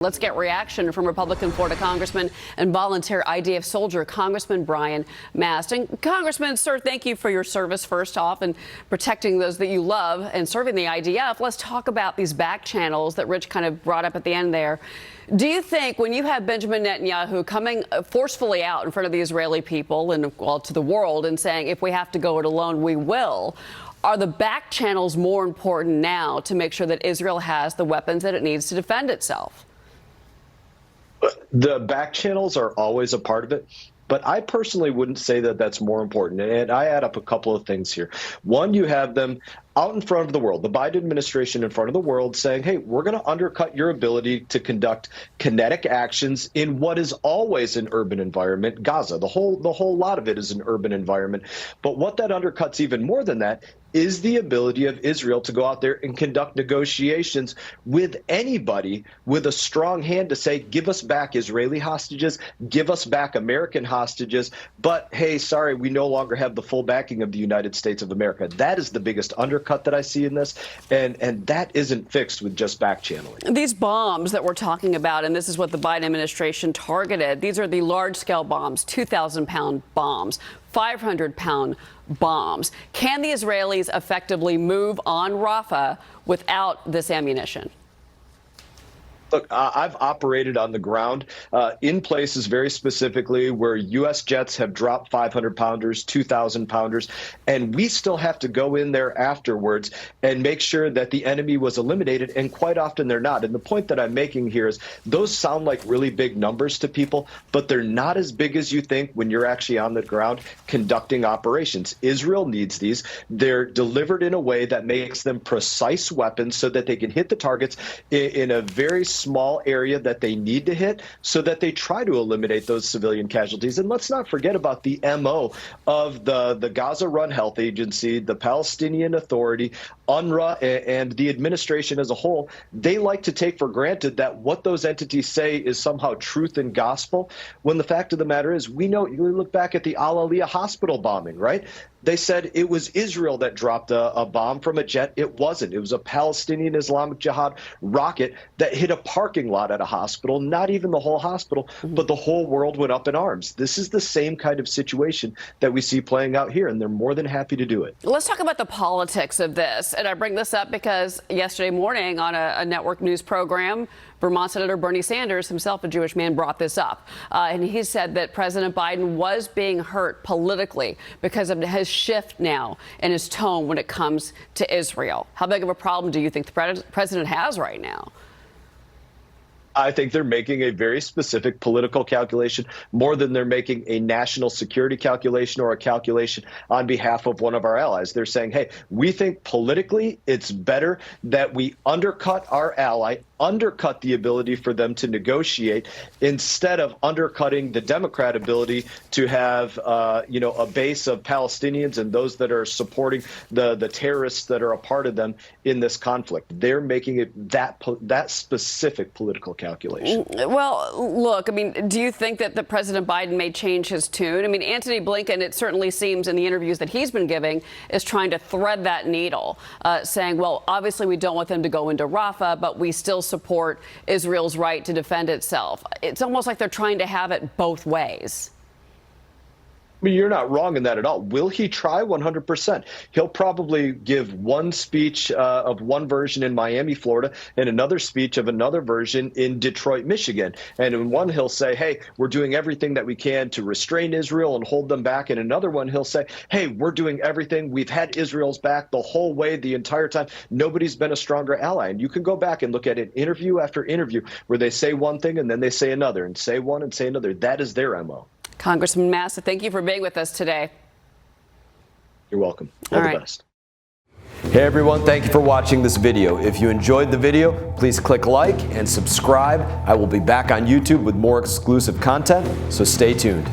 Let's get reaction from Republican Florida Congressman and volunteer IDF soldier, Congressman Brian Mast. And Congressman, sir, thank you for your service, first off, and protecting those that you love and serving the IDF. Let's talk about these back channels that Rich kind of brought up at the end there. Do you think when you have Benjamin Netanyahu coming forcefully out in front of the Israeli people and, well, to the world and saying, if we have to go it alone, we will, are the back channels more important now to make sure that Israel has the weapons that it needs to defend itself? The back channels are always a part of it, but I personally wouldn't say that that's more important. And I add up a couple of things here. One, you have them out in front of the world, the Biden administration in front of the world saying, hey, we're going to undercut your ability to conduct kinetic actions in what is always an urban environment, Gaza. The whole lot of it is an urban environment. But what that undercuts even more than that is the ability of Israel to go out there and conduct negotiations with anybody with a strong hand to say, give us back Israeli hostages, give us back American hostages, but hey, sorry, we no longer have the full backing of the United States of America. That is the biggest undercut that I see in this, and that isn't fixed with just back channeling. These bombs that we're talking about, and this is what the Biden administration targeted, these are the large-scale bombs, 2,000-pound bombs, 500-pound bombs. Can the Israelis effectively move on Rafah without this ammunition? Look, I've operated on the ground in places very specifically where U.S. jets have dropped 500-pounders, 2,000-pounders, and we still have to go in there afterwards and make sure that the enemy was eliminated, and quite often they're not. And the point that I'm making here is those sound like really big numbers to people, but they're not as big as you think when you're actually on the ground conducting operations. Israel needs these. They're delivered in a way that makes them precise weapons so that they can hit the targets in a very small area that they need to hit so that they try to eliminate those civilian casualties. And let's not forget about the MO of the Gaza Run Health Agency, the Palestinian Authority, UNRWA, and the administration as a whole. They like to take for granted that what those entities say is somehow truth and gospel, when the fact of the matter is, we know, you look back at the Al Aliyah hospital bombing, right? They said it was Israel that dropped a bomb from a jet. It wasn't. It was a Palestinian Islamic Jihad rocket that hit a parking lot at a hospital, not even the whole hospital, but the whole world went up in arms. This is the same kind of situation that we see playing out here, and they're more than happy to do it. Let's talk about the politics of this. And I bring this up because yesterday morning on a network news program, Vermont Senator Bernie Sanders, himself a Jewish man, brought this up. And he said that President Biden was being hurt politically because of his shift now in his tone when it comes to Israel. How big of a problem do you think the president has right now? I think they're making a very specific political calculation, more than they're making a national security calculation or a calculation on behalf of one of our allies. They're saying, hey, we think politically it's better that we undercut our ally, undercut the ability for them to negotiate, instead of undercutting the Democrat ability to have, a base of Palestinians and those that are supporting the terrorists that are a part of them in this conflict. They're making it that specific political calculation. Well, look, I mean, do you think that the President Biden may change his tune? I mean, Antony Blinken, it certainly seems in the interviews that he's been giving, is trying to thread that needle, saying, well, obviously we don't want them to go into Rafah, but we still support Israel's right to defend itself. It's almost like they're trying to have it both ways. I mean, you're not wrong in that at all. Will he try? 100%. He'll probably give one speech of one version in Miami, Florida, and another speech of another version in Detroit, Michigan. And in one, he'll say, hey, we're doing everything that we can to restrain Israel and hold them back. And another one, he'll say, hey, we're doing everything. We've had Israel's back the whole way, the entire time. Nobody's been a stronger ally. And you can go back and look at it interview after interview where they say one thing and then they say another and say one and say another. That is their MO. Congressman Mast, thank you for being with us today. You're welcome. All the best. Hey everyone, thank you for watching this video. If you enjoyed the video, please click like and subscribe. I will be back on YouTube with more exclusive content, so stay tuned.